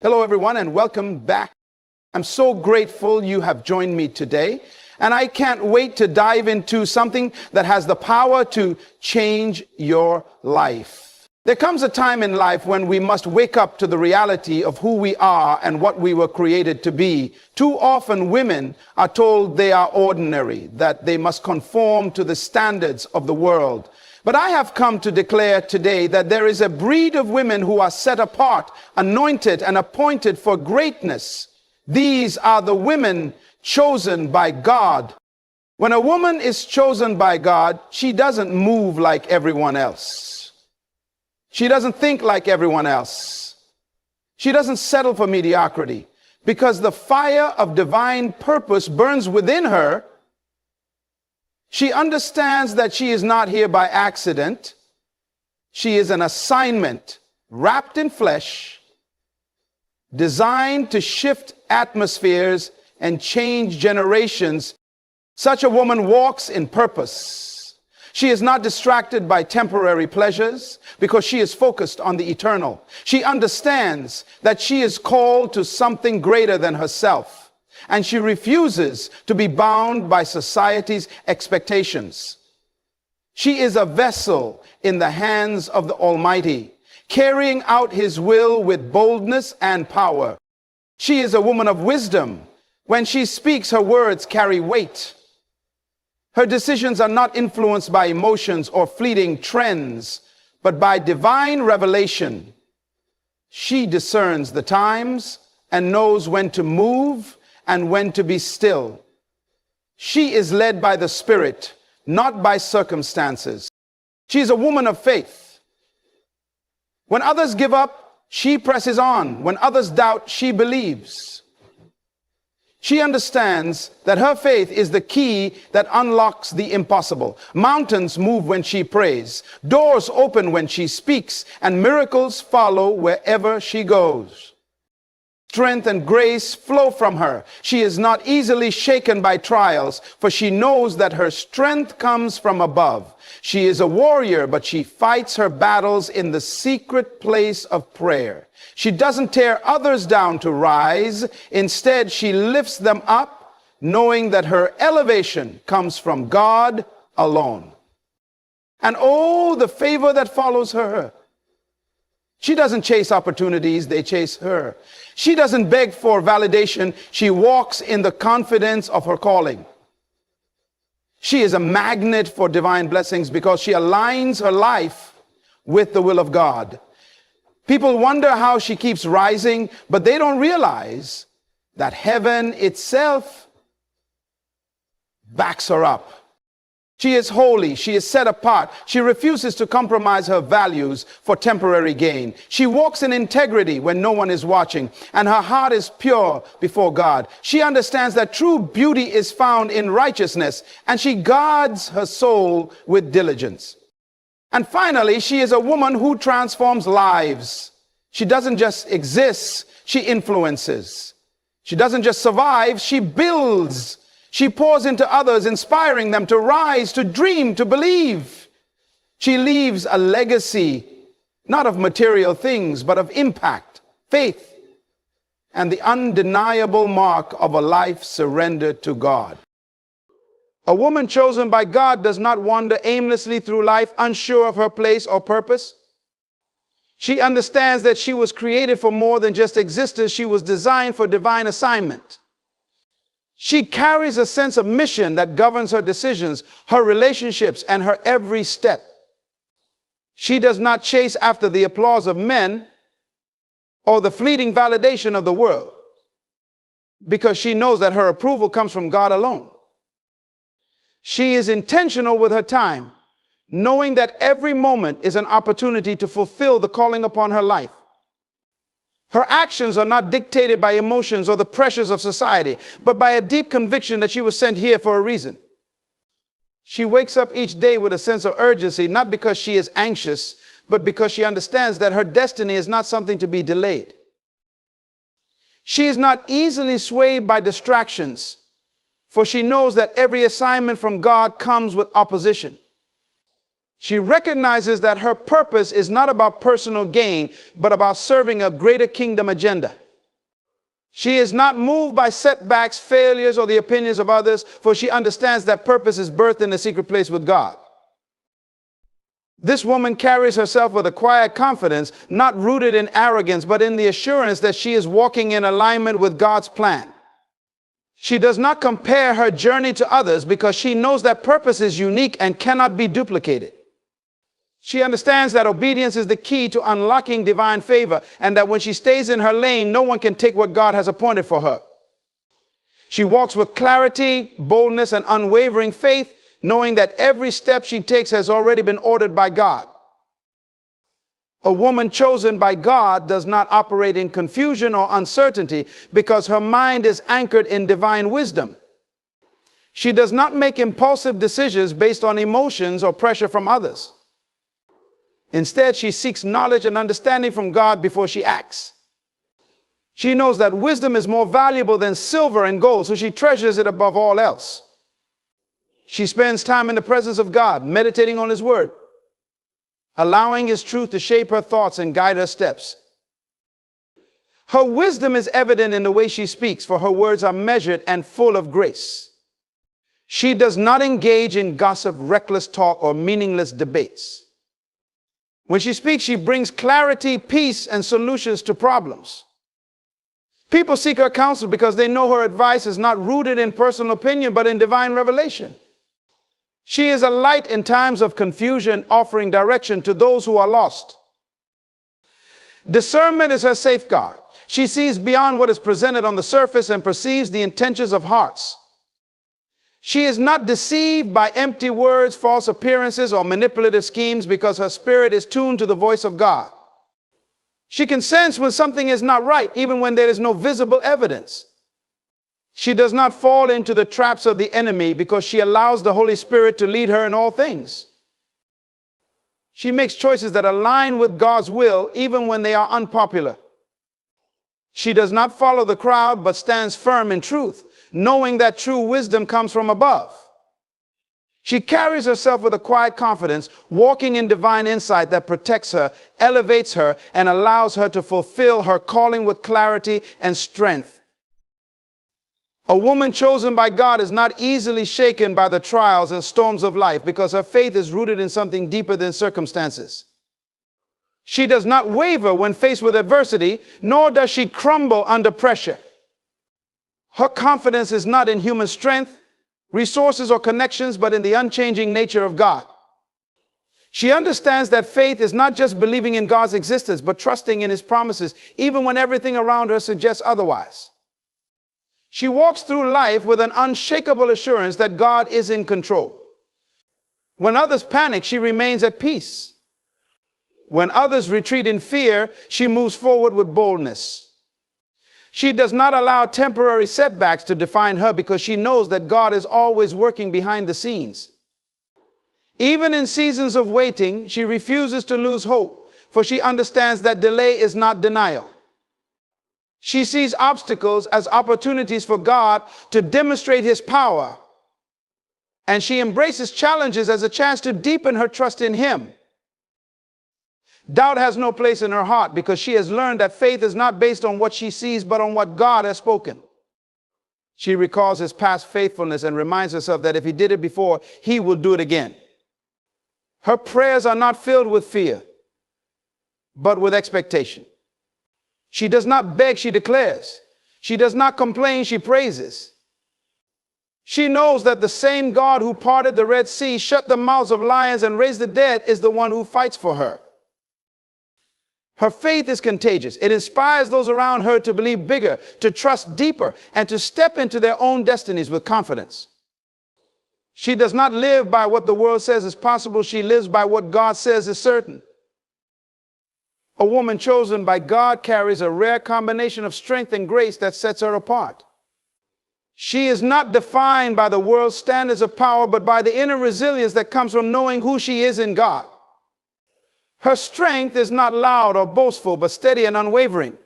Hello, everyone, and welcome back. I'm so grateful you have joined me today, and I can't wait to dive into something that has the power to change your life. There comes a time in life when we must wake up to the reality of who we are and what we were created to be. Too often, women are told they are ordinary, that they must conform to the standards of the world. But I have come to declare today that there is a breed of women who are set apart, anointed, and appointed for greatness. These are the women chosen by God. When a woman is chosen by God, she doesn't move like everyone else. She doesn't think like everyone else. She doesn't settle for mediocrity, because the fire of divine purpose burns within her. She understands that she is not here by accident. She is an assignment wrapped in flesh, designed to shift atmospheres and change generations. Such a woman walks in purpose. She is not distracted by temporary pleasures because she is focused on the eternal. She understands that she is called to something greater than herself, and she refuses to be bound by society's expectations. She is a vessel in the hands of the Almighty, carrying out His will with boldness and power. She is a woman of wisdom. When she speaks, her words carry weight. Her decisions are not influenced by emotions or fleeting trends, but by divine revelation. She discerns the times and knows when to move and when to be still. She is led by the Spirit, not by circumstances. She is a woman of faith. When others give up, she presses on. When others doubt, she believes. She understands that her faith is the key that unlocks the impossible. Mountains move when she prays. Doors open when she speaks, and miracles follow wherever she goes. Strength and grace flow from her. She is not easily shaken by trials, for she knows that her strength comes from above. She is a warrior, but she fights her battles in the secret place of prayer. She doesn't tear others down to rise. Instead, she lifts them up, knowing that her elevation comes from God alone. And oh, the favor that follows her. She doesn't chase opportunities, they chase her. She doesn't beg for validation, she walks in the confidence of her calling. She is a magnet for divine blessings because she aligns her life with the will of God. People wonder how she keeps rising, but they don't realize that heaven itself backs her up. She is holy. She is set apart. She refuses to compromise her values for temporary gain. She walks in integrity when no one is watching, and her heart is pure before God. She understands that true beauty is found in righteousness, and she guards her soul with diligence. And finally, she is a woman who transforms lives. She doesn't just exist, she influences. She doesn't just survive, she builds. She pours into others, inspiring them to rise, to dream, to believe. She leaves a legacy, not of material things, but of impact, faith, and the undeniable mark of a life surrendered to God. A woman chosen by God does not wander aimlessly through life, unsure of her place or purpose. She understands that she was created for more than just existence. She was designed for divine assignment. She carries a sense of mission that governs her decisions, her relationships, and her every step. She does not chase after the applause of men or the fleeting validation of the world, because she knows that her approval comes from God alone. She is intentional with her time, knowing that every moment is an opportunity to fulfill the calling upon her life. Her actions are not dictated by emotions or the pressures of society, but by a deep conviction that she was sent here for a reason. She wakes up each day with a sense of urgency, not because she is anxious, but because she understands that her destiny is not something to be delayed. She is not easily swayed by distractions, for she knows that every assignment from God comes with opposition. She recognizes that her purpose is not about personal gain, but about serving a greater kingdom agenda. She is not moved by setbacks, failures, or the opinions of others, for she understands that purpose is birthed in the secret place with God. This woman carries herself with a quiet confidence, not rooted in arrogance, but in the assurance that she is walking in alignment with God's plan. She does not compare her journey to others because she knows that purpose is unique and cannot be duplicated. She understands that obedience is the key to unlocking divine favor, and that when she stays in her lane, no one can take what God has appointed for her. She walks with clarity, boldness, and unwavering faith, knowing that every step she takes has already been ordered by God. A woman chosen by God does not operate in confusion or uncertainty because her mind is anchored in divine wisdom. She does not make impulsive decisions based on emotions or pressure from others. Instead, she seeks knowledge and understanding from God before she acts. She knows that wisdom is more valuable than silver and gold, so she treasures it above all else. She spends time in the presence of God, meditating on His Word, allowing His truth to shape her thoughts and guide her steps. Her wisdom is evident in the way she speaks, for her words are measured and full of grace. She does not engage in gossip, reckless talk, or meaningless debates. When she speaks, she brings clarity, peace, and solutions to problems. People seek her counsel because they know her advice is not rooted in personal opinion, but in divine revelation. She is a light in times of confusion, offering direction to those who are lost. Discernment is her safeguard. She sees beyond what is presented on the surface and perceives the intentions of hearts. She is not deceived by empty words, false appearances, or manipulative schemes because her spirit is tuned to the voice of God. She can sense when something is not right, even when there is no visible evidence. She does not fall into the traps of the enemy because she allows the Holy Spirit to lead her in all things. She makes choices that align with God's will, even when they are unpopular. She does not follow the crowd, but stands firm in truth, knowing that true wisdom comes from above. She carries herself with a quiet confidence, walking in divine insight that protects her, elevates her, and allows her to fulfill her calling with clarity and strength. A woman chosen by God is not easily shaken by the trials and storms of life because her faith is rooted in something deeper than circumstances. She does not waver when faced with adversity, nor does she crumble under pressure. Her confidence is not in human strength, resources, or connections, but in the unchanging nature of God. She understands that faith is not just believing in God's existence, but trusting in His promises, even when everything around her suggests otherwise. She walks through life with an unshakable assurance that God is in control. When others panic, she remains at peace. When others retreat in fear, she moves forward with boldness. She does not allow temporary setbacks to define her because she knows that God is always working behind the scenes. Even in seasons of waiting, she refuses to lose hope, for she understands that delay is not denial. She sees obstacles as opportunities for God to demonstrate His power, and she embraces challenges as a chance to deepen her trust in Him. Doubt has no place in her heart because she has learned that faith is not based on what she sees, but on what God has spoken. She recalls His past faithfulness and reminds herself that if He did it before, He will do it again. Her prayers are not filled with fear, but with expectation. She does not beg, she declares. She does not complain, she praises. She knows that the same God who parted the Red Sea, shut the mouths of lions, and raised the dead is the one who fights for her. Her faith is contagious. It inspires those around her to believe bigger, to trust deeper, and to step into their own destinies with confidence. She does not live by what the world says is possible. She lives by what God says is certain. A woman chosen by God carries a rare combination of strength and grace that sets her apart. She is not defined by the world's standards of power, but by the inner resilience that comes from knowing who she is in God. Her strength is not loud or boastful, but steady and unwavering.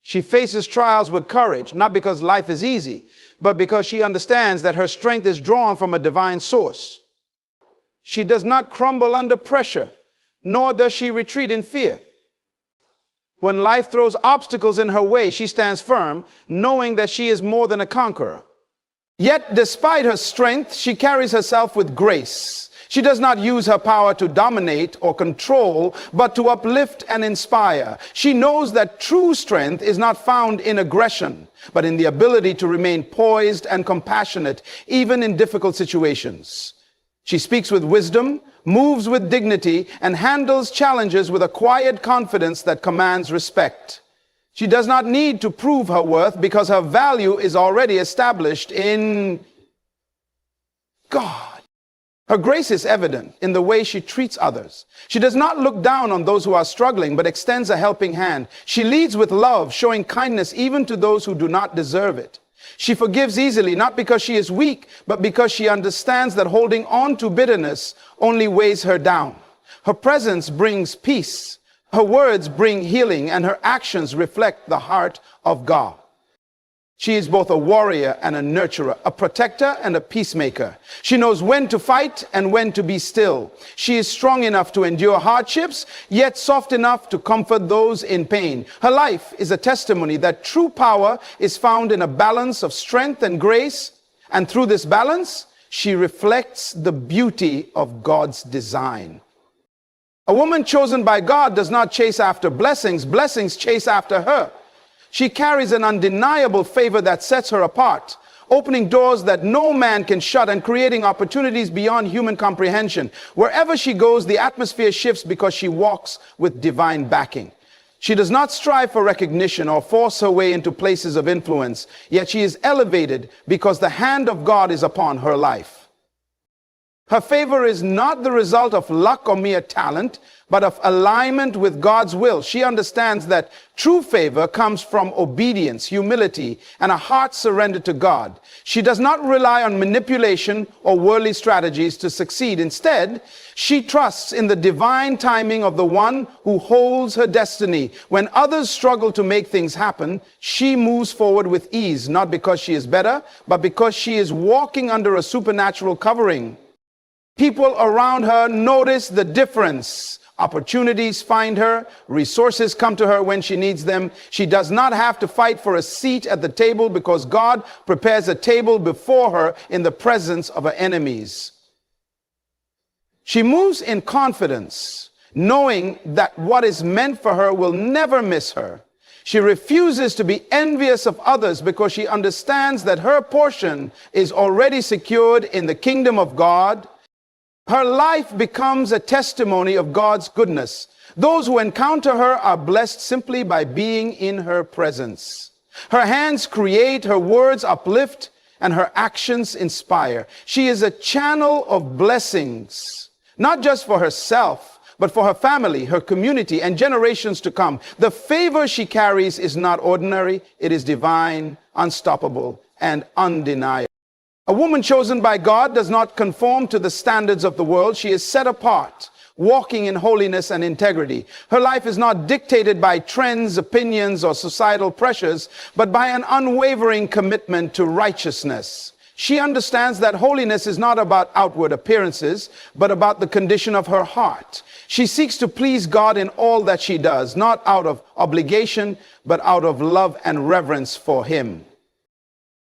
She faces trials with courage, not because life is easy, but because she understands that her strength is drawn from a divine source. She does not crumble under pressure, nor does she retreat in fear. When life throws obstacles in her way, she stands firm, knowing that she is more than a conqueror. Yet, despite her strength, she carries herself with grace. She does not use her power to dominate or control, but to uplift and inspire. She knows that true strength is not found in aggression, but in the ability to remain poised and compassionate, even in difficult situations. She speaks with wisdom, moves with dignity, and handles challenges with a quiet confidence that commands respect. She does not need to prove her worth because her value is already established in God. Her grace is evident in the way she treats others. She does not look down on those who are struggling, but extends a helping hand. She leads with love, showing kindness even to those who do not deserve it. She forgives easily, not because she is weak, but because she understands that holding on to bitterness only weighs her down. Her presence brings peace. Her words bring healing, and her actions reflect the heart of God. She is both a warrior and a nurturer, a protector and a peacemaker. She knows when to fight and when to be still. She is strong enough to endure hardships, yet soft enough to comfort those in pain. Her life is a testimony that true power is found in a balance of strength and grace, and through this balance, she reflects the beauty of God's design. A woman chosen by God does not chase after blessings. Blessings chase after her. She carries an undeniable favor that sets her apart, opening doors that no man can shut and creating opportunities beyond human comprehension. Wherever she goes, the atmosphere shifts because she walks with divine backing. She does not strive for recognition or force her way into places of influence, yet she is elevated because the hand of God is upon her life. Her favor is not the result of luck or mere talent, but of alignment with God's will. She understands that true favor comes from obedience, humility, and a heart surrendered to God. She does not rely on manipulation or worldly strategies to succeed. Instead, she trusts in the divine timing of the one who holds her destiny. When others struggle to make things happen, she moves forward with ease, not because she is better, but because she is walking under a supernatural covering. People around her notice the difference. Opportunities find her. Resources come to her when she needs them. She does not have to fight for a seat at the table because God prepares a table before her in the presence of her enemies. She moves in confidence, knowing that what is meant for her will never miss her. She refuses to be envious of others because she understands that her portion is already secured in the kingdom of God. Her life becomes a testimony of God's goodness. Those who encounter her are blessed simply by being in her presence. Her hands create, her words uplift, and her actions inspire. She is a channel of blessings, not just for herself, but for her family, her community, and generations to come. The favor she carries is not ordinary. It is divine, unstoppable, and undeniable. A woman chosen by God does not conform to the standards of the world. She is set apart, walking in holiness and integrity. Her life is not dictated by trends, opinions, or societal pressures, but by an unwavering commitment to righteousness. She understands that holiness is not about outward appearances, but about the condition of her heart. She seeks to please God in all that she does, not out of obligation, but out of love and reverence for Him.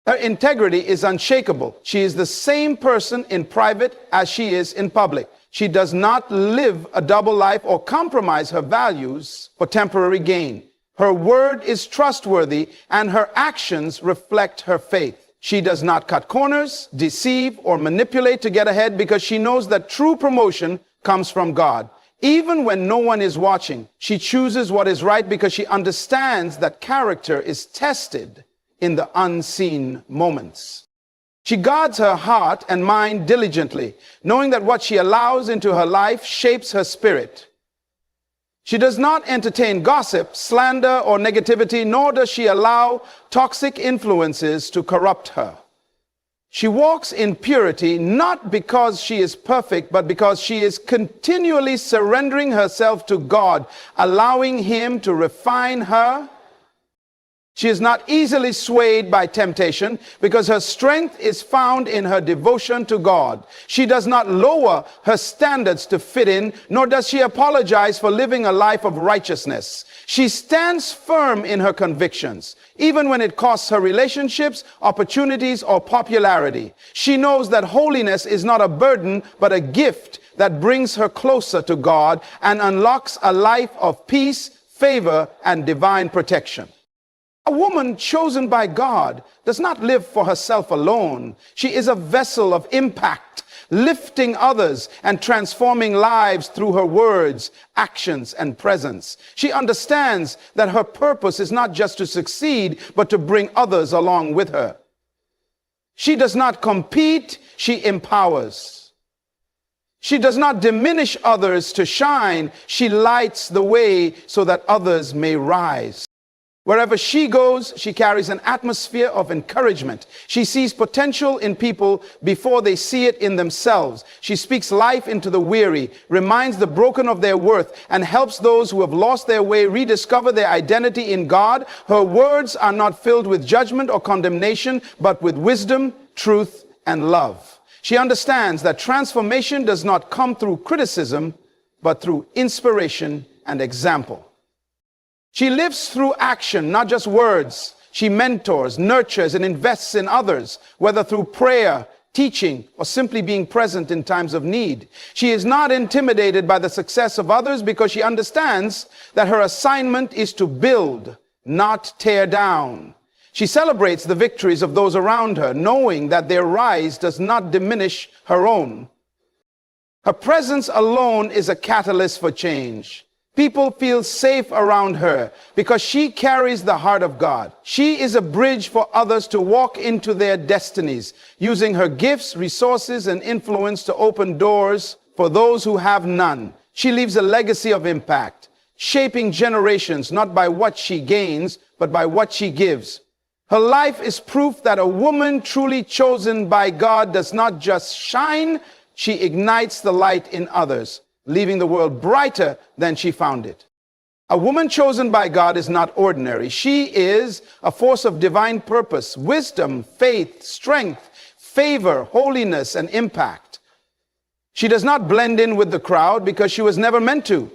Her integrity is unshakable. She is the same person in private as she is in public. She does not live a double life or compromise her values for temporary gain. Her word is trustworthy and her actions reflect her faith. She does not cut corners, deceive, or manipulate to get ahead because she knows that true promotion comes from God. Even when no one is watching, she chooses what is right because she understands that character is tested in the unseen moments. She guards her heart and mind diligently, knowing that what she allows into her life shapes her spirit. She does not entertain gossip, slander, or negativity, nor does she allow toxic influences to corrupt her. She walks in purity, not because she is perfect, but because she is continually surrendering herself to God, allowing Him to refine her. She is not easily swayed by temptation because her strength is found in her devotion to God. She does not lower her standards to fit in, nor does she apologize for living a life of righteousness. She stands firm in her convictions, even when it costs her relationships, opportunities, or popularity. She knows that holiness is not a burden, but a gift that brings her closer to God and unlocks a life of peace, favor, and divine protection. A woman chosen by God does not live for herself alone. She is a vessel of impact, lifting others and transforming lives through her words, actions, and presence. She understands that her purpose is not just to succeed, but to bring others along with her. She does not compete, she empowers. She does not diminish others to shine. She lights the way so that others may rise. Wherever she goes, she carries an atmosphere of encouragement. She sees potential in people before they see it in themselves. She speaks life into the weary, reminds the broken of their worth, and helps those who have lost their way rediscover their identity in God. Her words are not filled with judgment or condemnation, but with wisdom, truth, and love. She understands that transformation does not come through criticism, but through inspiration and example. She lives through action, not just words. She mentors, nurtures, and invests in others, whether through prayer, teaching, or simply being present in times of need. She is not intimidated by the success of others because she understands that her assignment is to build, not tear down. She celebrates the victories of those around her, knowing that their rise does not diminish her own. Her presence alone is a catalyst for change. People feel safe around her because she carries the heart of God. She is a bridge for others to walk into their destinies, using her gifts, resources, and influence to open doors for those who have none. She leaves a legacy of impact, shaping generations not by what she gains, but by what she gives. Her life is proof that a woman truly chosen by God does not just shine, she ignites the light in others, leaving the world brighter than she found it. A woman chosen by God is not ordinary. She is a force of divine purpose, wisdom, faith, strength, favor, holiness, and impact. She does not blend in with the crowd because she was never meant to.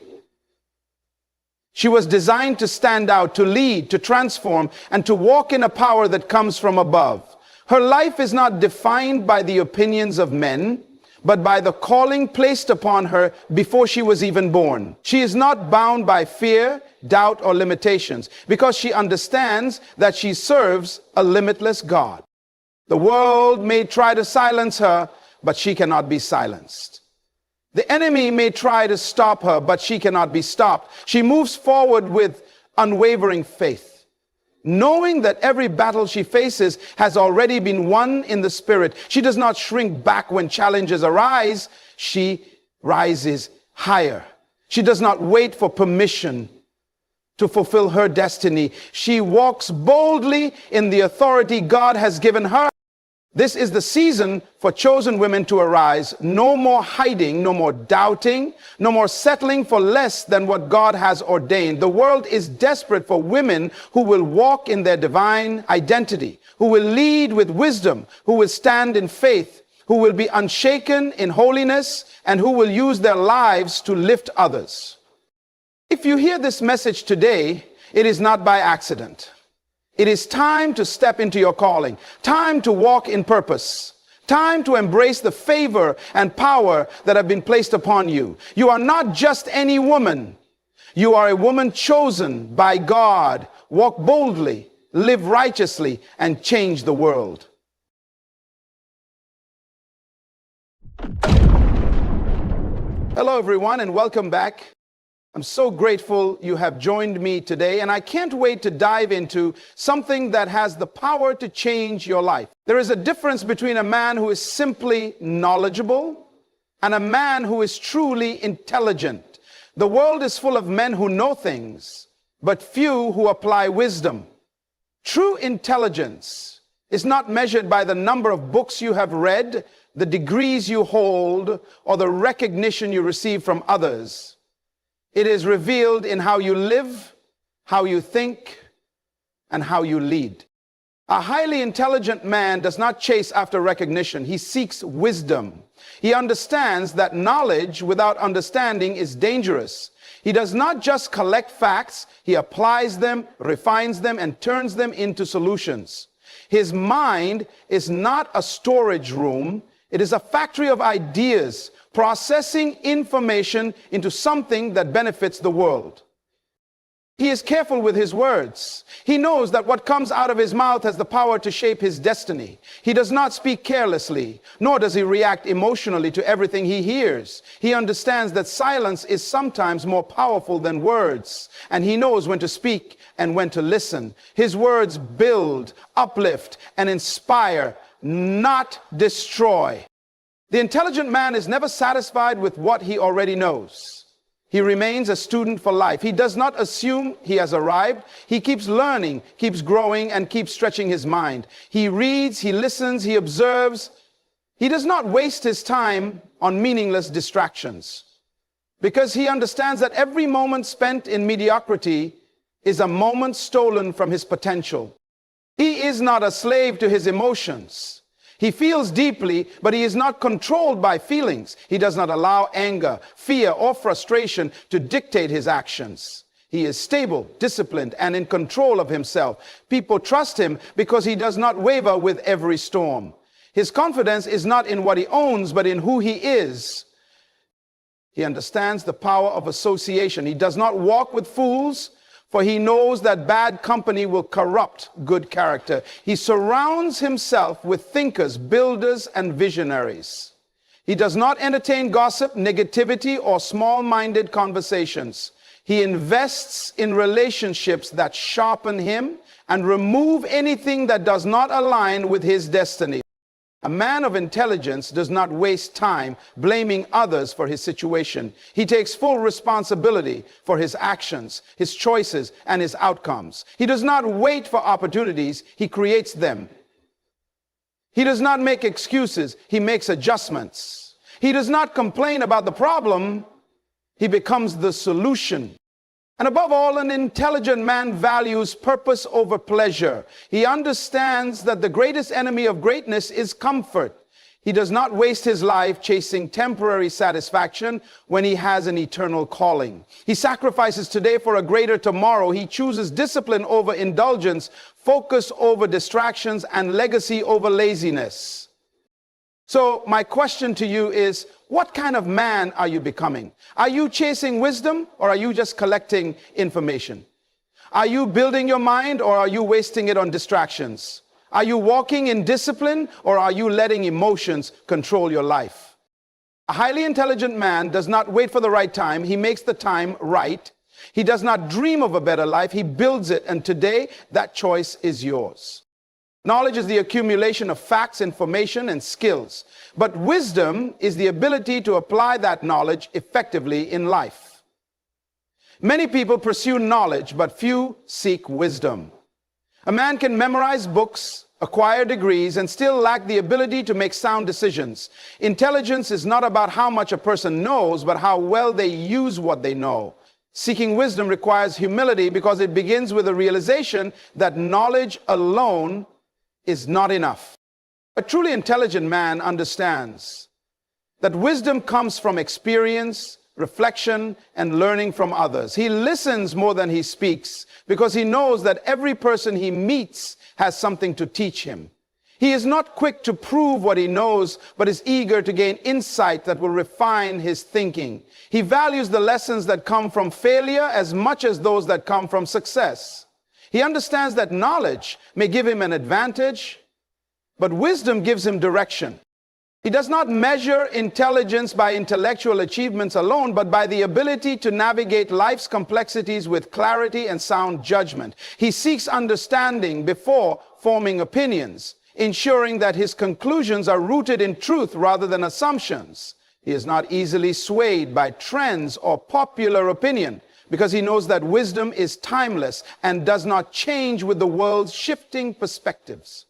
She was designed to stand out, to lead, to transform, and to walk in a power that comes from above. Her life is not defined by the opinions of men, but by the calling placed upon her before she was even born. She is not bound by fear, doubt, or limitations because she understands that she serves a limitless God. The world may try to silence her, but she cannot be silenced. The enemy may try to stop her, but she cannot be stopped. She moves forward with unwavering faith, knowing that every battle she faces has already been won in the spirit. She does not shrink back when challenges arise. She rises higher. She does not wait for permission to fulfill her destiny. She walks boldly in the authority God has given her. This is the season for chosen women to arise. No more hiding, no more doubting, no more settling for less than what God has ordained. The world is desperate for women who will walk in their divine identity, who will lead with wisdom, who will stand in faith, who will be unshaken in holiness, and who will use their lives to lift others. If you hear this message today, it is not by accident. It is time to step into your calling, time to walk in purpose, time to embrace the favor and power that have been placed upon you. You are not just any woman. You are a woman chosen by God. Walk boldly, live righteously, and change the world. Hello, everyone, and welcome back. I'm so grateful you have joined me today, and I can't wait to dive into something that has the power to change your life. There is a difference between a man who is simply knowledgeable and a man who is truly intelligent. The world is full of men who know things, but few who apply wisdom. True intelligence is not measured by the number of books you have read, the degrees you hold, or the recognition you receive from others. It is revealed in how you live, how you think, and how you lead. A highly intelligent man does not chase after recognition. He seeks wisdom. He understands that knowledge without understanding is dangerous. He does not just collect facts. He applies them, refines them, and turns them into solutions. His mind is not a storage room. It is a factory of ideas, processing information into something that benefits the world. He is careful with his words. He knows that what comes out of his mouth has the power to shape his destiny. He does not speak carelessly, nor does he react emotionally to everything he hears. He understands that silence is sometimes more powerful than words, and he knows when to speak and when to listen. His words build, uplift, and inspire, not destroy. The intelligent man is never satisfied with what he already knows. He remains a student for life. He does not assume he has arrived. He keeps learning, keeps growing, and keeps stretching his mind. He reads, he listens, he observes. He does not waste his time on meaningless distractions because he understands that every moment spent in mediocrity is a moment stolen from his potential. He is not a slave to his emotions. He feels deeply, but he is not controlled by feelings. He does not allow anger, fear, or frustration to dictate his actions. He is stable, disciplined, and in control of himself. People trust him because he does not waver with every storm. His confidence is not in what he owns, but in who he is. He understands the power of association. He does not walk with fools, for he knows that bad company will corrupt good character. He surrounds himself with thinkers, builders, and visionaries. He does not entertain gossip, negativity, or small-minded conversations. He invests in relationships that sharpen him and remove anything that does not align with his destiny. A man of intelligence does not waste time blaming others for his situation. He takes full responsibility for his actions, his choices, and his outcomes. He does not wait for opportunities, he creates them. He does not make excuses, he makes adjustments. He does not complain about the problem, he becomes the solution. And above all, an intelligent man values purpose over pleasure. He understands that the greatest enemy of greatness is comfort. He does not waste his life chasing temporary satisfaction when he has an eternal calling. He sacrifices today for a greater tomorrow. He chooses discipline over indulgence, focus over distractions, and legacy over laziness. So my question to you is, what kind of man are you becoming? Are you chasing wisdom, or are you just collecting information? Are you building your mind, or are you wasting it on distractions? Are you walking in discipline, or are you letting emotions control your life? A highly intelligent man does not wait for the right time. He makes the time right. He does not dream of a better life. He builds it, and today that choice is yours. Knowledge is the accumulation of facts, information, and skills. But wisdom is the ability to apply that knowledge effectively in life. Many people pursue knowledge, but few seek wisdom. A man can memorize books, acquire degrees, and still lack the ability to make sound decisions. Intelligence is not about how much a person knows, but how well they use what they know. Seeking wisdom requires humility because it begins with a realization that knowledge alone is not enough. A truly intelligent man understands that wisdom comes from experience, reflection, and learning from others. He listens more than he speaks because he knows that every person he meets has something to teach him. He is not quick to prove what he knows, but is eager to gain insight that will refine his thinking. He values the lessons that come from failure as much as those that come from success. He understands that knowledge may give him an advantage, but wisdom gives him direction. He does not measure intelligence by intellectual achievements alone, but by the ability to navigate life's complexities with clarity and sound judgment. He seeks understanding before forming opinions, ensuring that his conclusions are rooted in truth rather than assumptions. He is not easily swayed by trends or popular opinion, because he knows that wisdom is timeless and does not change with the world's shifting perspectives.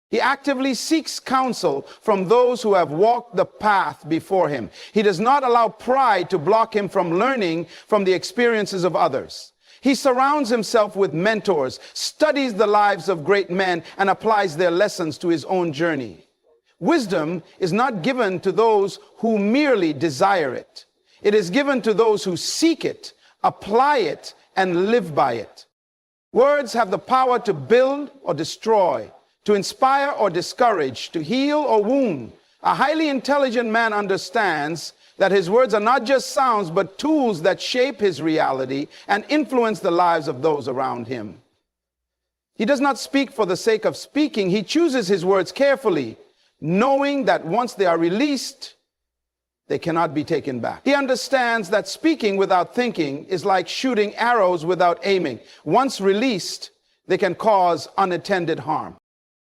He actively seeks counsel from those who have walked the path before him. He does not allow pride to block him from learning from the experiences of others. He surrounds himself with mentors, studies the lives of great men, and applies their lessons to his own journey. Wisdom is not given to those who merely desire it. It is given to those who seek it, apply it, and live by it. Words have the power to build or destroy, to inspire or discourage, to heal or wound. A highly intelligent man understands that his words are not just sounds, but tools that shape his reality and influence the lives of those around him. He does not speak for the sake of speaking. He chooses his words carefully, knowing that once they are released, they cannot be taken back. He understands that speaking without thinking is like shooting arrows without aiming. Once released, they can cause unattended harm.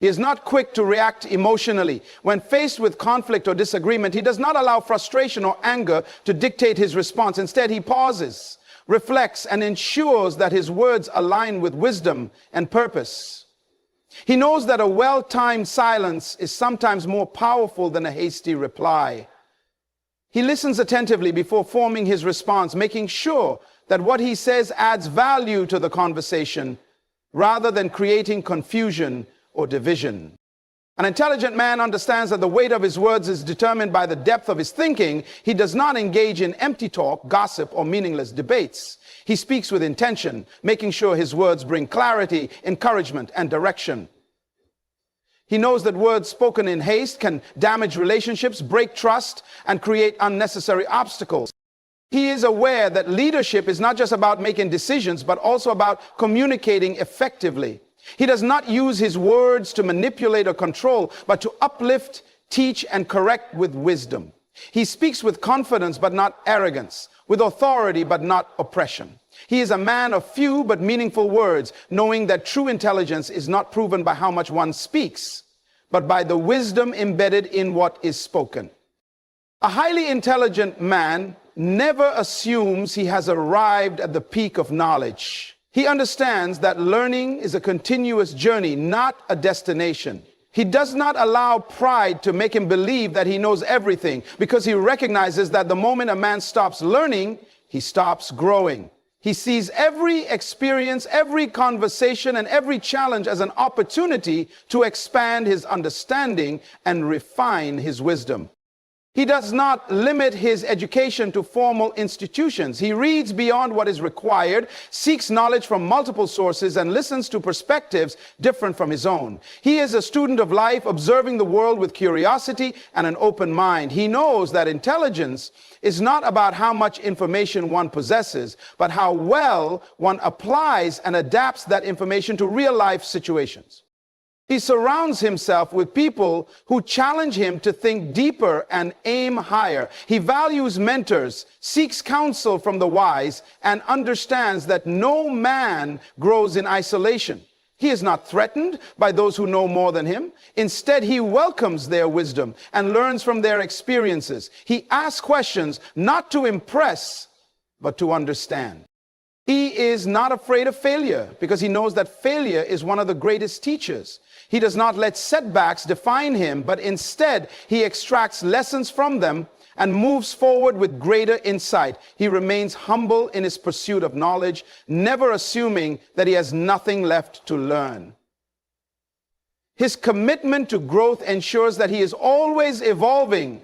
He is not quick to react emotionally. When faced with conflict or disagreement, he does not allow frustration or anger to dictate his response. Instead, he pauses, reflects, and ensures that his words align with wisdom and purpose. He knows that a well-timed silence is sometimes more powerful than a hasty reply. He listens attentively before forming his response, making sure that what he says adds value to the conversation rather than creating confusion or division. An intelligent man understands that the weight of his words is determined by the depth of his thinking. He does not engage in empty talk, gossip, or meaningless debates. He speaks with intention, making sure his words bring clarity, encouragement, and direction. He knows that words spoken in haste can damage relationships, break trust, and create unnecessary obstacles. He is aware that leadership is not just about making decisions, but also about communicating effectively. He does not use his words to manipulate or control, but to uplift, teach, and correct with wisdom. He speaks with confidence, but not arrogance, with authority, but not oppression. He is a man of few but meaningful words, knowing that true intelligence is not proven by how much one speaks, but by the wisdom embedded in what is spoken. A highly intelligent man never assumes he has arrived at the peak of knowledge. He understands that learning is a continuous journey, not a destination. He does not allow pride to make him believe that he knows everything, because he recognizes that the moment a man stops learning, he stops growing. He sees every experience, every conversation, and every challenge as an opportunity to expand his understanding and refine his wisdom. He does not limit his education to formal institutions. He reads beyond what is required, seeks knowledge from multiple sources, and listens to perspectives different from his own. He is a student of life, observing the world with curiosity and an open mind. He knows that intelligence is not about how much information one possesses, but how well one applies and adapts that information to real-life situations. He surrounds himself with people who challenge him to think deeper and aim higher. He values mentors, seeks counsel from the wise, and understands that no man grows in isolation. He is not threatened by those who know more than him. Instead, he welcomes their wisdom and learns from their experiences. He asks questions not to impress, but to understand. He is not afraid of failure because he knows that failure is one of the greatest teachers. He does not let setbacks define him, but instead he extracts lessons from them and moves forward with greater insight. He remains humble in his pursuit of knowledge, never assuming that he has nothing left to learn. His commitment to growth ensures that he is always evolving,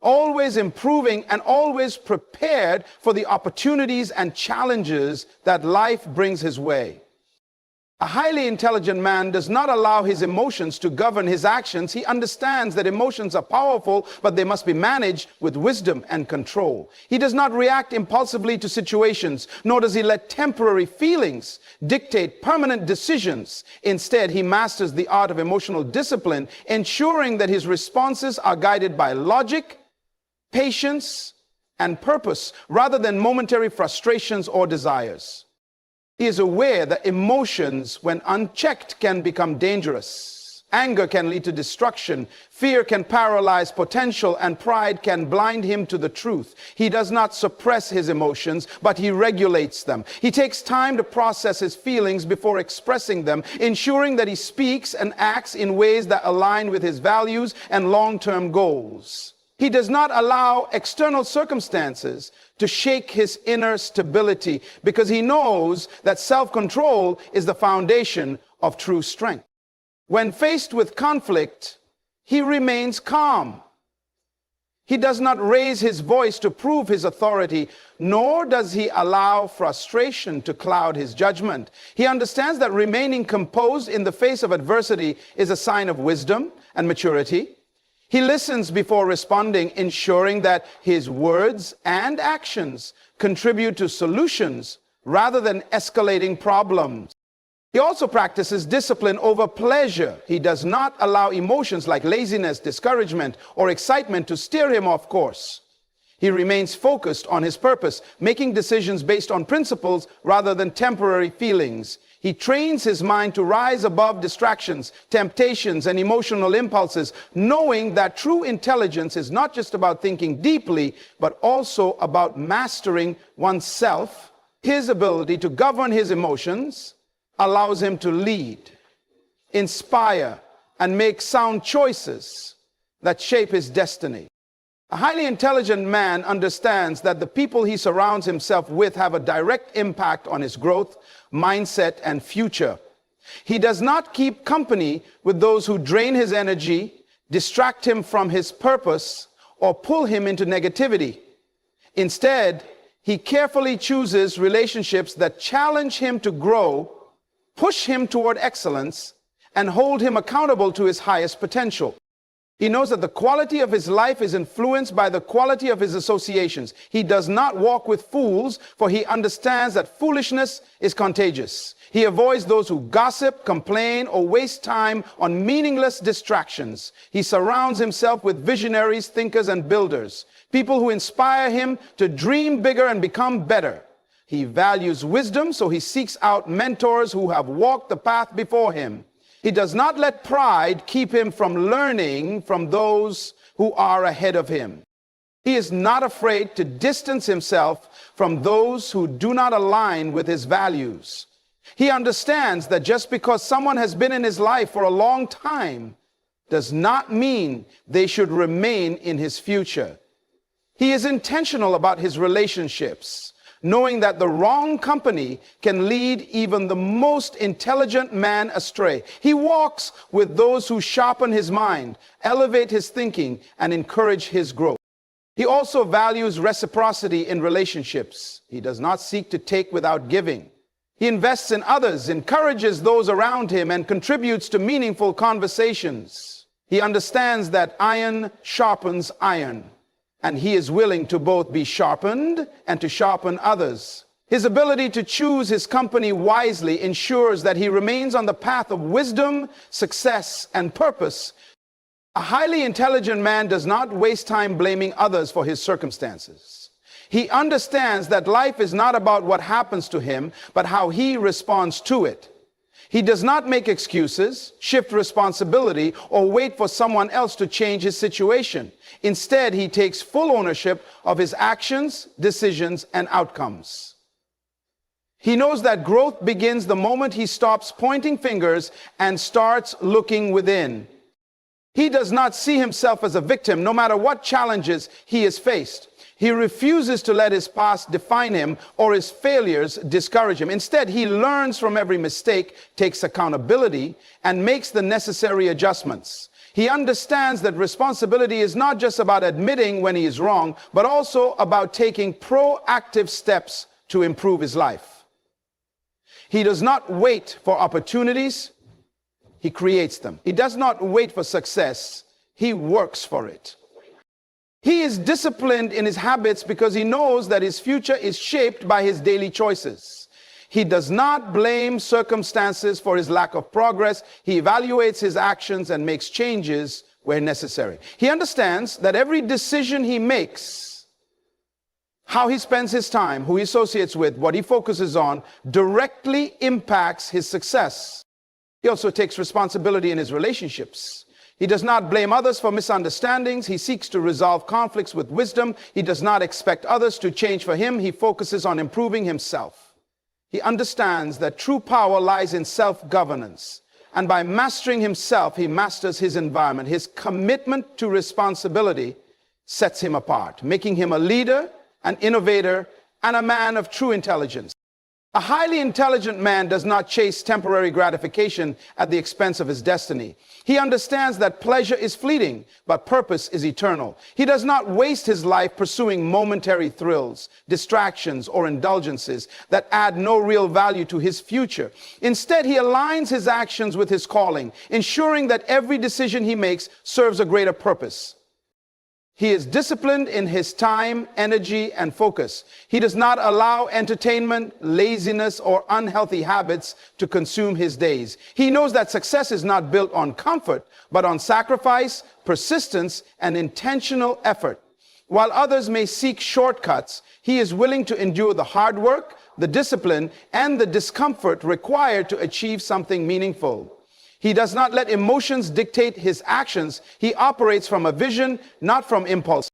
always improving, and always prepared for the opportunities and challenges that life brings his way. A highly intelligent man does not allow his emotions to govern his actions. He understands that emotions are powerful, but they must be managed with wisdom and control. He does not react impulsively to situations, nor does he let temporary feelings dictate permanent decisions. Instead, he masters the art of emotional discipline, ensuring that his responses are guided by logic, patience, and purpose, rather than momentary frustrations or desires. He is aware that emotions, when unchecked, can become dangerous. Anger can lead to destruction. Fear can paralyze potential, and pride can blind him to the truth. He does not suppress his emotions, but he regulates them. He takes time to process his feelings before expressing them, ensuring that he speaks and acts in ways that align with his values and long-term goals. He does not allow external circumstances to shake his inner stability because he knows that self-control is the foundation of true strength. When faced with conflict, he remains calm. He does not raise his voice to prove his authority, nor does he allow frustration to cloud his judgment. He understands that remaining composed in the face of adversity is a sign of wisdom and maturity. He listens before responding, ensuring that his words and actions contribute to solutions rather than escalating problems. He also practices discipline over pleasure. He does not allow emotions like laziness, discouragement, or excitement to steer him off course. He remains focused on his purpose, making decisions based on principles rather than temporary feelings. He trains his mind to rise above distractions, temptations, and emotional impulses, knowing that true intelligence is not just about thinking deeply, but also about mastering oneself. His ability to govern his emotions allows him to lead, inspire, and make sound choices that shape his destiny. A highly intelligent man understands that the people he surrounds himself with have a direct impact on his growth, mindset, and future. He does not keep company with those who drain his energy, distract him from his purpose, or pull him into negativity. Instead, he carefully chooses relationships that challenge him to grow, push him toward excellence, and hold him accountable to his highest potential. He knows that the quality of his life is influenced by the quality of his associations. He does not walk with fools, for he understands that foolishness is contagious. He avoids those who gossip, complain, or waste time on meaningless distractions. He surrounds himself with visionaries, thinkers, and builders, people who inspire him to dream bigger and become better. He values wisdom, so he seeks out mentors who have walked the path before him. He does not let pride keep him from learning from those who are ahead of him. He is not afraid to distance himself from those who do not align with his values. He understands that just because someone has been in his life for a long time does not mean they should remain in his future. He is intentional about his relationships, knowing that the wrong company can lead even the most intelligent man astray. He walks with those who sharpen his mind, elevate his thinking, and encourage his growth. He also values reciprocity in relationships. He does not seek to take without giving. He invests in others, encourages those around him, and contributes to meaningful conversations. He understands that iron sharpens iron, and he is willing to both be sharpened and to sharpen others. His ability to choose his company wisely ensures that he remains on the path of wisdom, success, and purpose. A highly intelligent man does not waste time blaming others for his circumstances. He understands that life is not about what happens to him, but how he responds to it. He does not make excuses, shift responsibility, or wait for someone else to change his situation. Instead, he takes full ownership of his actions, decisions, and outcomes. He knows that growth begins the moment he stops pointing fingers and starts looking within. He does not see himself as a victim, no matter what challenges he is faced. He refuses to let his past define him or his failures discourage him. Instead, he learns from every mistake, takes accountability, and makes the necessary adjustments. He understands that responsibility is not just about admitting when he is wrong, but also about taking proactive steps to improve his life. He does not wait for opportunities, he creates them. He does not wait for success, he works for it. He is disciplined in his habits because he knows that his future is shaped by his daily choices. He does not blame circumstances for his lack of progress. He evaluates his actions and makes changes where necessary. He understands that every decision he makes, how he spends his time, who he associates with, what he focuses on, directly impacts his success. He also takes responsibility in his relationships. He does not blame others for misunderstandings. He seeks to resolve conflicts with wisdom. He does not expect others to change for him. He focuses on improving himself. He understands that true power lies in self-governance. And by mastering himself, he masters his environment. His commitment to responsibility sets him apart, making him a leader, an innovator, and a man of true intelligence. A highly intelligent man does not chase temporary gratification at the expense of his destiny. He understands that pleasure is fleeting, but purpose is eternal. He does not waste his life pursuing momentary thrills, distractions, or indulgences that add no real value to his future. Instead, he aligns his actions with his calling, ensuring that every decision he makes serves a greater purpose. He is disciplined in his time, energy, and focus. He does not allow entertainment, laziness, or unhealthy habits to consume his days. He knows that success is not built on comfort, but on sacrifice, persistence, and intentional effort. While others may seek shortcuts, he is willing to endure the hard work, the discipline, and the discomfort required to achieve something meaningful. He does not let emotions dictate his actions. He operates from a vision, not from impulse.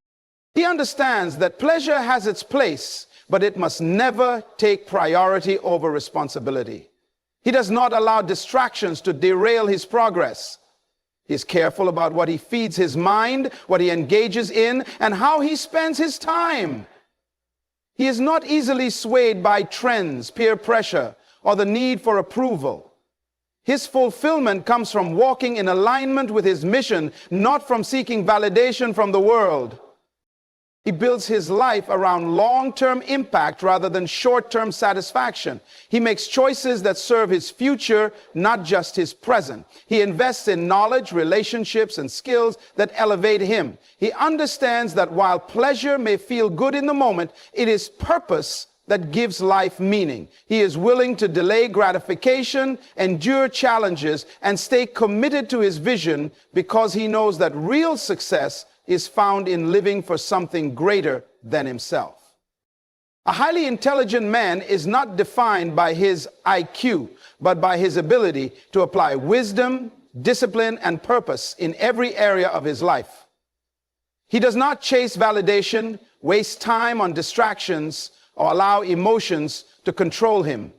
He understands that pleasure has its place, but it must never take priority over responsibility. He does not allow distractions to derail his progress. He is careful about what he feeds his mind, what he engages in, and how he spends his time. He is not easily swayed by trends, peer pressure, or the need for approval. His fulfillment comes from walking in alignment with his mission, not from seeking validation from the world. He builds his life around long-term impact rather than short-term satisfaction. He makes choices that serve his future, not just his present. He invests in knowledge, relationships, and skills that elevate him. He understands that while pleasure may feel good in the moment, it is purpose that gives life meaning. He is willing to delay gratification, endure challenges, and stay committed to his vision because he knows that real success is found in living for something greater than himself. A highly intelligent man is not defined by his IQ, but by his ability to apply wisdom, discipline, and purpose in every area of his life. He does not chase validation, waste time on distractions, or allow emotions to control him.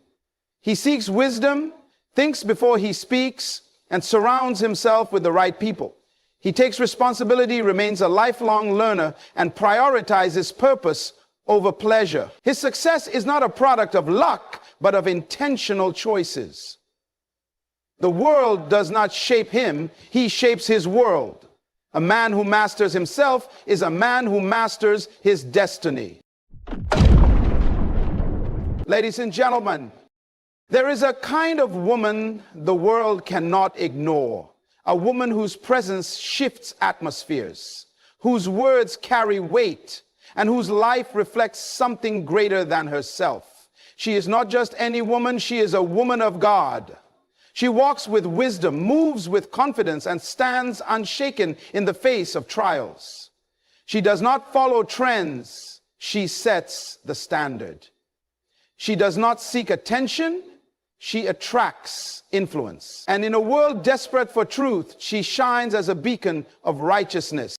He seeks wisdom, thinks before he speaks, and surrounds himself with the right people. He takes responsibility, remains a lifelong learner, and prioritizes purpose over pleasure. His success is not a product of luck, but of intentional choices. The world does not shape him, he shapes his world. A man who masters himself is a man who masters his destiny. Ladies and gentlemen, there is a kind of woman the world cannot ignore. A woman whose presence shifts atmospheres, whose words carry weight, and whose life reflects something greater than herself. She is not just any woman, she is a woman of God. She walks with wisdom, moves with confidence, and stands unshaken in the face of trials. She does not follow trends, she sets the standard. She does not seek attention, she attracts influence. And in a world desperate for truth, she shines as a beacon of righteousness.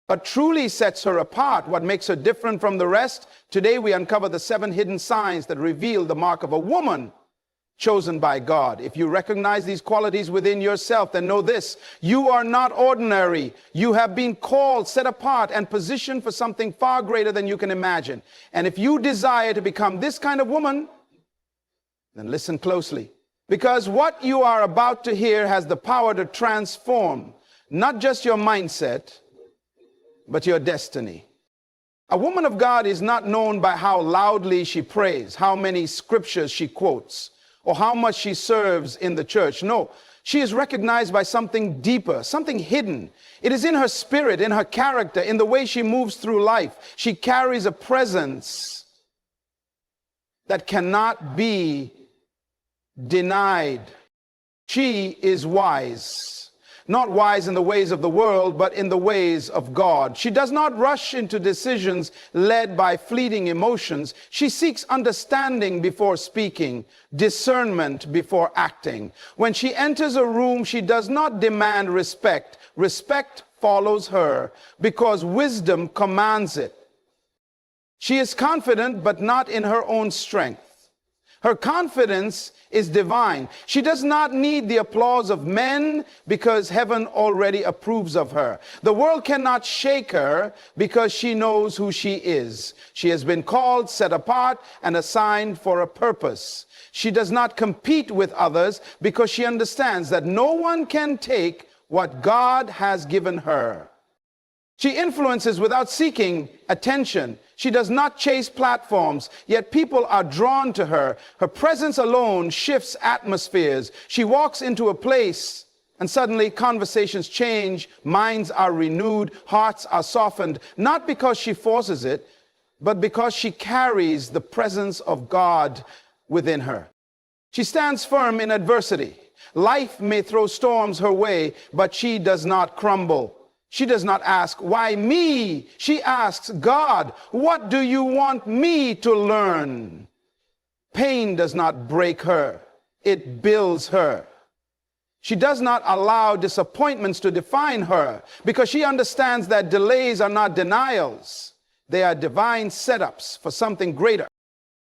What truly sets her apart, what makes her different from the rest, today we uncover the 7 hidden signs that reveal the mark of a woman chosen by God. If you recognize these qualities within yourself, then know this: you are not ordinary. You have been called, set apart, and positioned for something far greater than you can imagine. And if you desire to become this kind of woman, then listen closely, because what you are about to hear has the power to transform not just your mindset, but your destiny. A woman of God is not known by how loudly she prays, how many scriptures she quotes, or how much she serves in the church. No, she is recognized by something deeper, something hidden. It is in her spirit, in her character, in the way she moves through life. She carries a presence that cannot be denied. She is wise. Not wise in the ways of the world, but in the ways of God. She does not rush into decisions led by fleeting emotions. She seeks understanding before speaking, discernment before acting. When she enters a room, she does not demand respect. Respect follows her because wisdom commands it. She is confident, but not in her own strength. Her confidence is divine. She does not need the applause of men because heaven already approves of her. The world cannot shake her because she knows who she is. She has been called, set apart, and assigned for a purpose. She does not compete with others because she understands that no one can take what God has given her. She influences without seeking attention. She does not chase platforms, yet people are drawn to her. Her presence alone shifts atmospheres. She walks into a place and suddenly conversations change, minds are renewed, hearts are softened, not because she forces it, but because she carries the presence of God within her. She stands firm in adversity. Life may throw storms her way, but she does not crumble. She does not ask, why me? She asks, God, what do you want me to learn? Pain does not break her. It builds her. She does not allow disappointments to define her because she understands that delays are not denials. They are divine setups for something greater.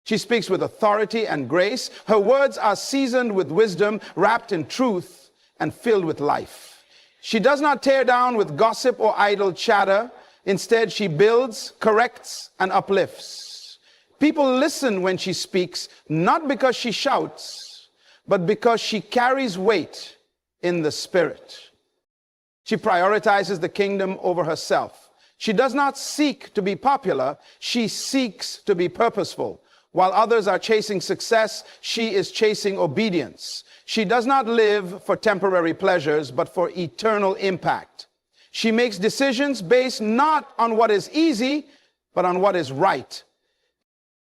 She speaks with authority and grace. Her words are seasoned with wisdom, wrapped in truth, and filled with life. She does not tear down with gossip or idle chatter. Instead, she builds, corrects, and uplifts. People listen when she speaks, not because she shouts, but because she carries weight in the spirit. She prioritizes the kingdom over herself. She does not seek to be popular. She seeks to be purposeful. While others are chasing success, she is chasing obedience. She does not live for temporary pleasures, but for eternal impact. She makes decisions based not on what is easy, but on what is right.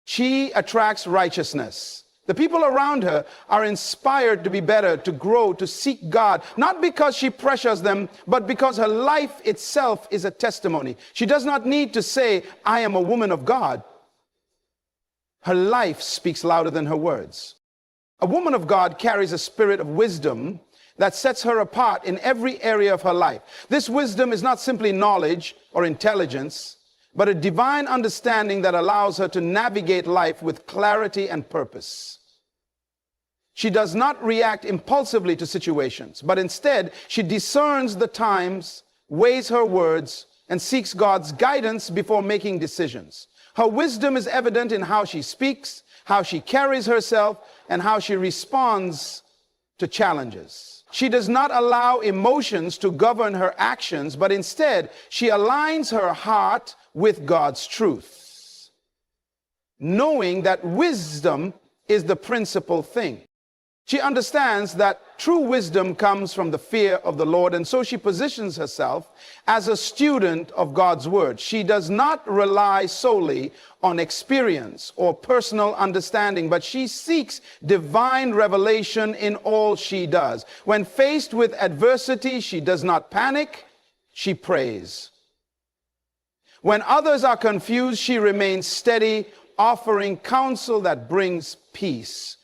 She attracts righteousness. The people around her are inspired to be better, to grow, to seek God, not because she pressures them, but because her life itself is a testimony. She does not need to say, I am a woman of God. Her life speaks louder than her words. A woman of God carries a spirit of wisdom that sets her apart in every area of her life. This wisdom is not simply knowledge or intelligence, but a divine understanding that allows her to navigate life with clarity and purpose. She does not react impulsively to situations, but instead she discerns the times, weighs her words, and seeks God's guidance before making decisions. Her wisdom is evident in how she speaks, how she carries herself, and how she responds to challenges. She does not allow emotions to govern her actions, but instead she aligns her heart with God's truth, knowing that wisdom is the principal thing. She understands that true wisdom comes from the fear of the Lord, and so she positions herself as a student of God's word. She does not rely solely on experience or personal understanding, but she seeks divine revelation in all she does. When faced with adversity, she does not panic, she prays. When others are confused, she remains steady, offering counsel that brings peace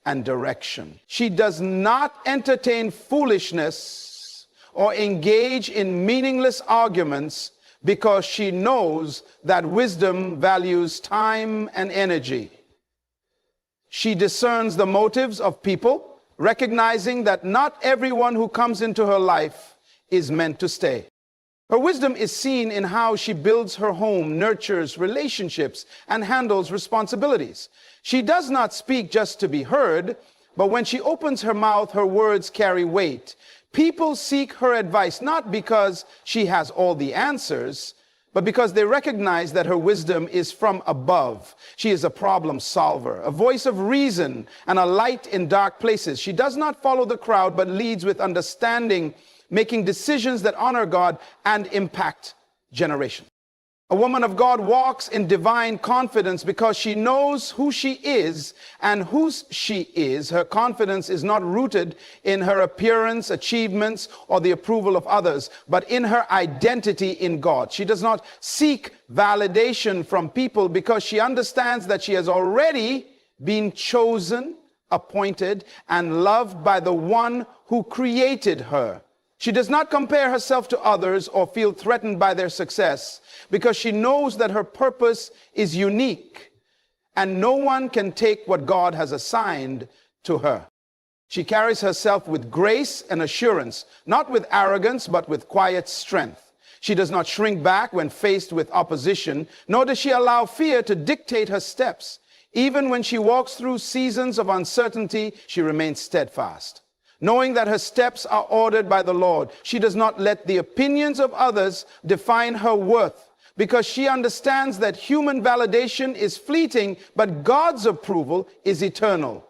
and direction. She does not entertain foolishness or engage in meaningless arguments because she knows that wisdom values time and energy. She discerns the motives of people, recognizing that not everyone who comes into her life is meant to stay. Her wisdom is seen in how she builds her home, nurtures relationships, and handles responsibilities. She does not speak just to be heard, but when she opens her mouth, her words carry weight. People seek her advice not because she has all the answers, but because they recognize that her wisdom is from above. She is a problem solver, a voice of reason, and a light in dark places. She does not follow the crowd, but leads with understanding, making decisions that honor God and impact generations. A woman of God walks in divine confidence because she knows who she is and whose she is. Her confidence is not rooted in her appearance, achievements, or the approval of others, but in her identity in God. She does not seek validation from people because she understands that she has already been chosen, appointed, and loved by the one who created her. She does not compare herself to others or feel threatened by their success because she knows that her purpose is unique and no one can take what God has assigned to her. She carries herself with grace and assurance, not with arrogance, but with quiet strength. She does not shrink back when faced with opposition, nor does she allow fear to dictate her steps. Even when she walks through seasons of uncertainty, she remains steadfast. Knowing that her steps are ordered by the Lord, she does not let the opinions of others define her worth, because she understands that human validation is fleeting, but God's approval is eternal.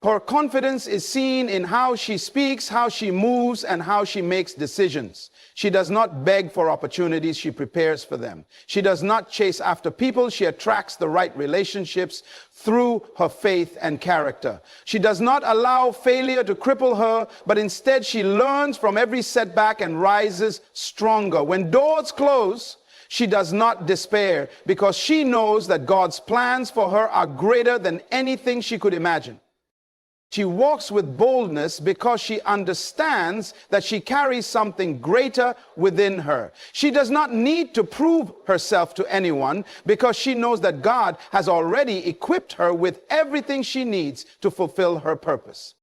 Her confidence is seen in how she speaks, how she moves, and how she makes decisions. She does not beg for opportunities, she prepares for them. She does not chase after people, she attracts the right relationships through her faith and character. She does not allow failure to cripple her, but instead she learns from every setback and rises stronger. When doors close, she does not despair, because she knows that God's plans for her are greater than anything she could imagine. She walks with boldness because she understands that she carries something greater within her. She does not need to prove herself to anyone, because she knows that God has already equipped her with everything she needs to fulfill her purpose.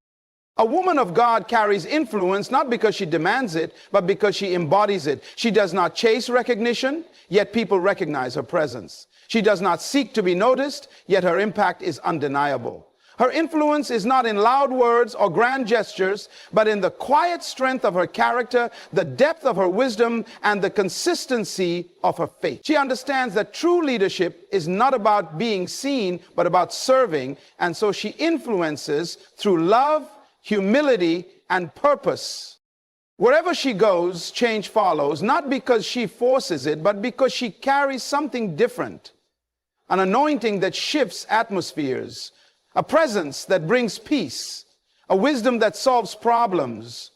A woman of God carries influence not because she demands it, but because she embodies it. She does not chase recognition, yet people recognize her presence. She does not seek to be noticed, yet her impact is undeniable. Her influence is not in loud words or grand gestures, but in the quiet strength of her character, the depth of her wisdom, and the consistency of her faith. She understands that true leadership is not about being seen, but about serving, and so she influences through love, humility, and purpose. Wherever she goes, change follows, not because she forces it, but because she carries something different, an anointing that shifts atmospheres, a presence that brings peace, a wisdom that solves problems.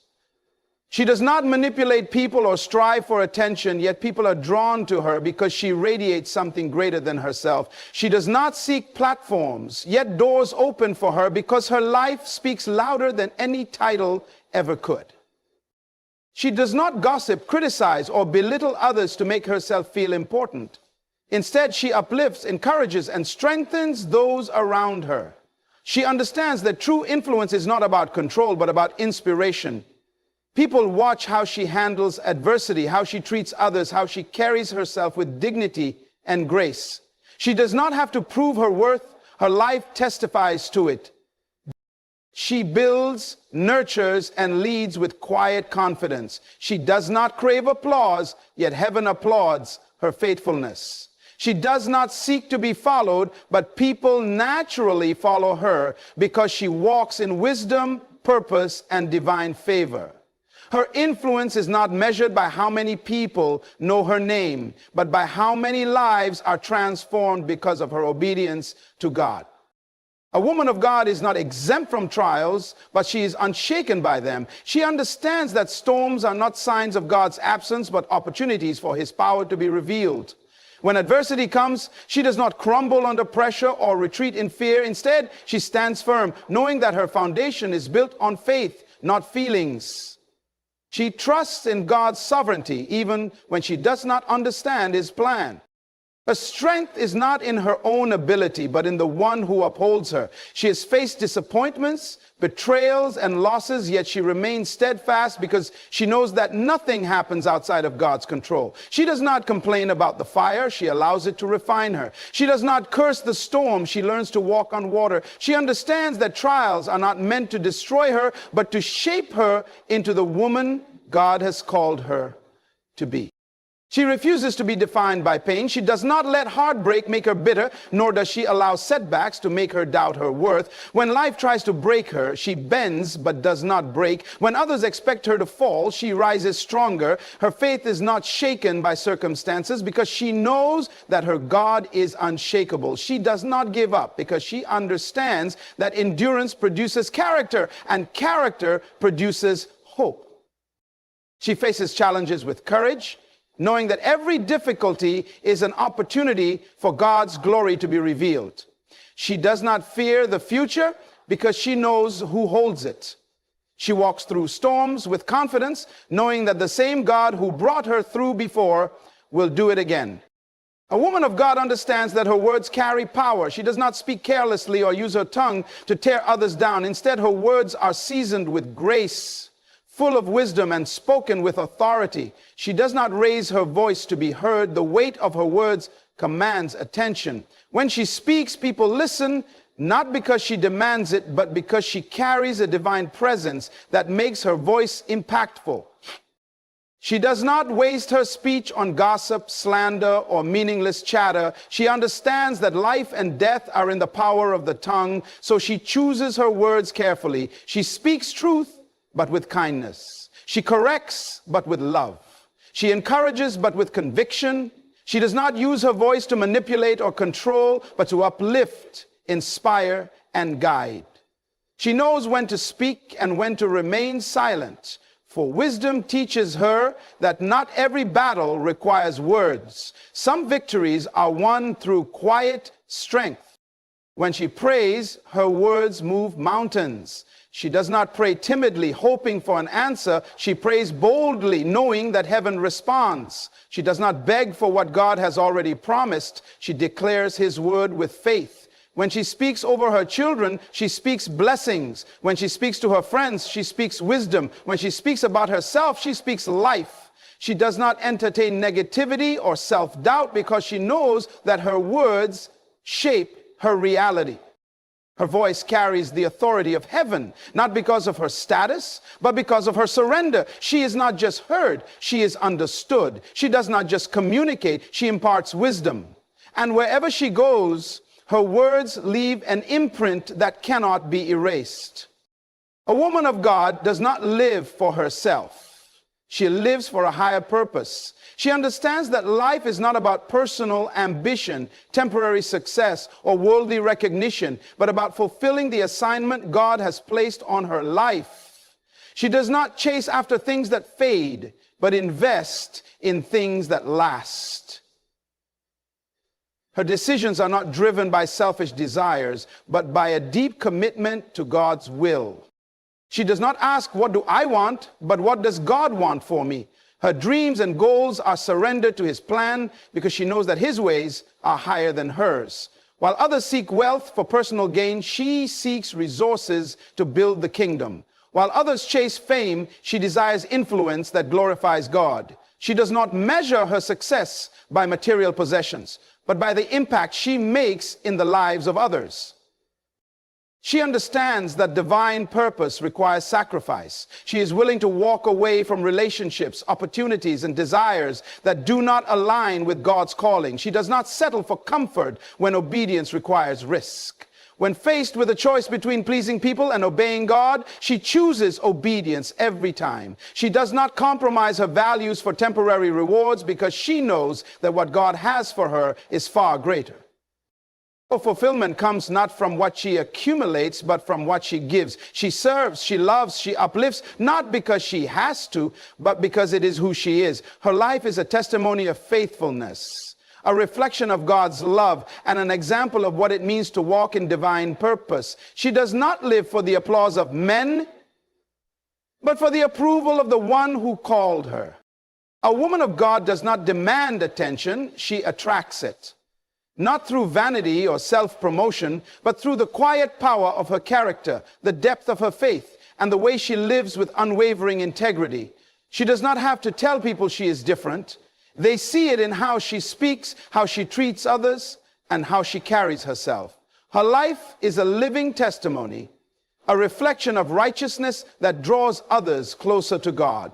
She does not manipulate people or strive for attention, yet people are drawn to her because she radiates something greater than herself. She does not seek platforms, yet doors open for her because her life speaks louder than any title ever could. She does not gossip, criticize, or belittle others to make herself feel important. Instead, she uplifts, encourages, and strengthens those around her. She understands that true influence is not about control, but about inspiration. People watch how she handles adversity, how she treats others, how she carries herself with dignity and grace. She does not have to prove her worth. Her life testifies to it. She builds, nurtures, and leads with quiet confidence. She does not crave applause, yet heaven applauds her faithfulness. She does not seek to be followed, but people naturally follow her because she walks in wisdom, purpose, and divine favor. Her influence is not measured by how many people know her name, but by how many lives are transformed because of her obedience to God. A woman of God is not exempt from trials, but she is unshaken by them. She understands that storms are not signs of God's absence, but opportunities for his power to be revealed. When adversity comes, she does not crumble under pressure or retreat in fear. Instead, she stands firm, knowing that her foundation is built on faith, not feelings. She trusts in God's sovereignty, even when she does not understand his plan. Her strength is not in her own ability, but in the one who upholds her. She has faced disappointments, betrayals, and losses, yet she remains steadfast because she knows that nothing happens outside of God's control. She does not complain about the fire, she allows it to refine her. She does not curse the storm, she learns to walk on water. She understands that trials are not meant to destroy her, but to shape her into the woman God has called her to be. She refuses to be defined by pain. She does not let heartbreak make her bitter, nor does she allow setbacks to make her doubt her worth. When life tries to break her, she bends but does not break. When others expect her to fall, she rises stronger. Her faith is not shaken by circumstances because she knows that her God is unshakable. She does not give up because she understands that endurance produces character, and character produces hope. She faces challenges with courage, knowing that every difficulty is an opportunity for God's glory to be revealed. She does not fear the future because she knows who holds it. She walks through storms with confidence, knowing that the same God who brought her through before will do it again. A woman of God understands that her words carry power. She does not speak carelessly or use her tongue to tear others down. Instead, her words are seasoned with grace, full of wisdom, and spoken with authority. She does not raise her voice to be heard. The weight of her words commands attention. When she speaks, people listen, not because she demands it, but because she carries a divine presence that makes her voice impactful. She does not waste her speech on gossip, slander, or meaningless chatter. She understands that life and death are in the power of the tongue, so she chooses her words carefully. She speaks truth, but with kindness. She corrects, but with love. She encourages, but with conviction. She does not use her voice to manipulate or control, but to uplift, inspire, and guide. She knows when to speak and when to remain silent. For wisdom teaches her that not every battle requires words. Some victories are won through quiet strength. When she prays, her words move mountains. She does not pray timidly, hoping for an answer. She prays boldly, knowing that heaven responds. She does not beg for what God has already promised. She declares his word with faith. When she speaks over her children, she speaks blessings. When she speaks to her friends, she speaks wisdom. When she speaks about herself, she speaks life. She does not entertain negativity or self-doubt because she knows that her words shape her reality. Her voice carries the authority of heaven, not because of her status, but because of her surrender. She is not just heard, she is understood. She does not just communicate, she imparts wisdom. And wherever she goes, her words leave an imprint that cannot be erased. A woman of God does not live for herself. She lives for a higher purpose. She understands that life is not about personal ambition, temporary success, or worldly recognition, but about fulfilling the assignment God has placed on her life. She does not chase after things that fade, but invest in things that last. Her decisions are not driven by selfish desires, but by a deep commitment to God's will. She does not ask, what do I want, but what does God want for me? Her dreams and goals are surrendered to his plan because she knows that his ways are higher than hers. While others seek wealth for personal gain, she seeks resources to build the kingdom. While others chase fame, she desires influence that glorifies God. She does not measure her success by material possessions, but by the impact she makes in the lives of others. She understands that divine purpose requires sacrifice. She is willing to walk away from relationships, opportunities, and desires that do not align with God's calling. She does not settle for comfort when obedience requires risk. When faced with a choice between pleasing people and obeying God, she chooses obedience every time. She does not compromise her values for temporary rewards because she knows that what God has for her is far greater. Her fulfillment comes not from what she accumulates, but from what she gives. She serves, she loves, she uplifts, not because she has to, but because it is who she is. Her life is a testimony of faithfulness, a reflection of God's love, and an example of what it means to walk in divine purpose. She does not live for the applause of men, but for the approval of the one who called her. A woman of God does not demand attention, she attracts it. Not through vanity or self-promotion, but through the quiet power of her character, the depth of her faith, and the way she lives with unwavering integrity. She does not have to tell people she is different. They see it in how she speaks, how she treats others, and how she carries herself. Her life is a living testimony, a reflection of righteousness that draws others closer to God.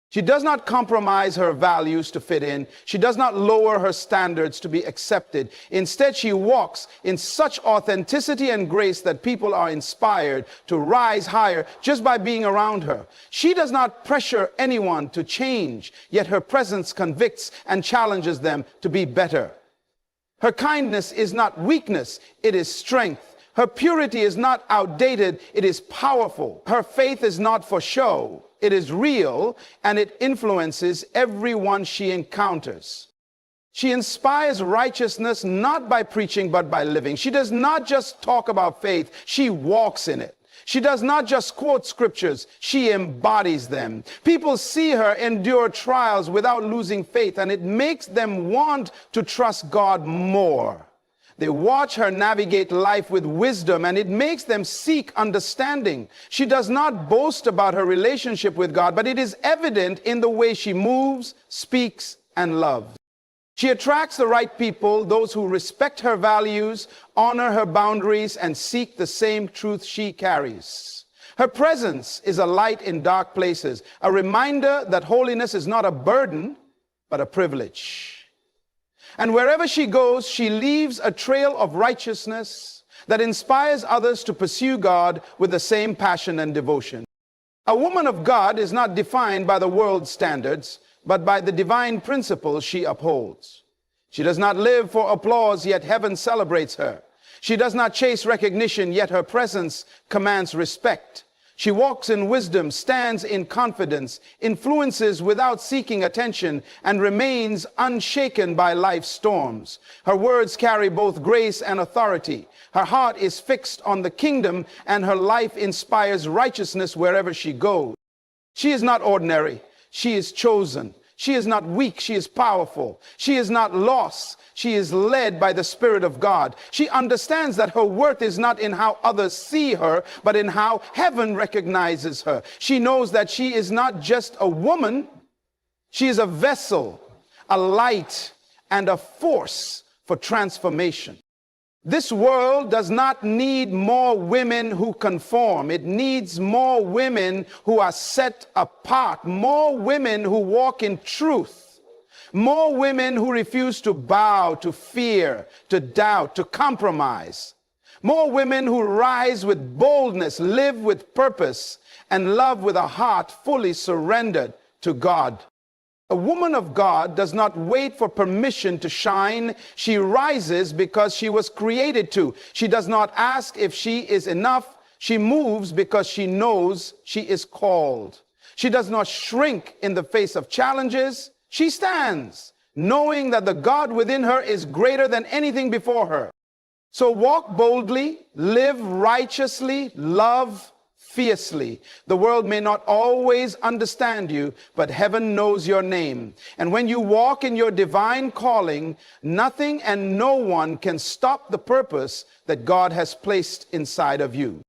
She does not compromise her values to fit in. She does not lower her standards to be accepted. Instead, she walks in such authenticity and grace that people are inspired to rise higher just by being around her. She does not pressure anyone to change, yet her presence convicts and challenges them to be better. Her kindness is not weakness, it is strength. Her purity is not outdated, it is powerful. Her faith is not for show. It is real, and it influences everyone she encounters. She inspires righteousness not by preaching, but by living. She does not just talk about faith, she walks in it. She does not just quote scriptures, she embodies them. People see her endure trials without losing faith, and it makes them want to trust God more. They watch her navigate life with wisdom, and it makes them seek understanding. She does not boast about her relationship with God, but it is evident in the way she moves, speaks, and loves. She attracts the right people, those who respect her values, honor her boundaries, and seek the same truth she carries. Her presence is a light in dark places, a reminder that holiness is not a burden, but a privilege. And wherever she goes, she leaves a trail of righteousness that inspires others to pursue God with the same passion and devotion. A woman of God is not defined by the world's standards, but by the divine principles she upholds. She does not live for applause, yet heaven celebrates her. She does not chase recognition, yet her presence commands respect. She walks in wisdom, stands in confidence, influences without seeking attention, and remains unshaken by life's storms. Her words carry both grace and authority. Her heart is fixed on the kingdom, and her life inspires righteousness wherever she goes. She is not ordinary. She is chosen. She is not weak. She is powerful. She is not lost. She is led by the Spirit of God. She understands that her worth is not in how others see her, but in how heaven recognizes her. She knows that she is not just a woman. She is a vessel, a light, and a force for transformation. This world does not need more women who conform. It needs more women who are set apart, more women who walk in truth, more women who refuse to bow to fear, to doubt, to compromise, more women who rise with boldness, live with purpose, and love with a heart fully surrendered to God. A woman of God does not wait for permission to shine. She rises because she was created to. She does not ask if she is enough. She moves because she knows she is called. She does not shrink in the face of challenges. She stands, knowing that the God within her is greater than anything before her. So walk boldly, live righteously, love fiercely. The world may not always understand you, but heaven knows your name. And when you walk in your divine calling, nothing and no one can stop the purpose that God has placed inside of you.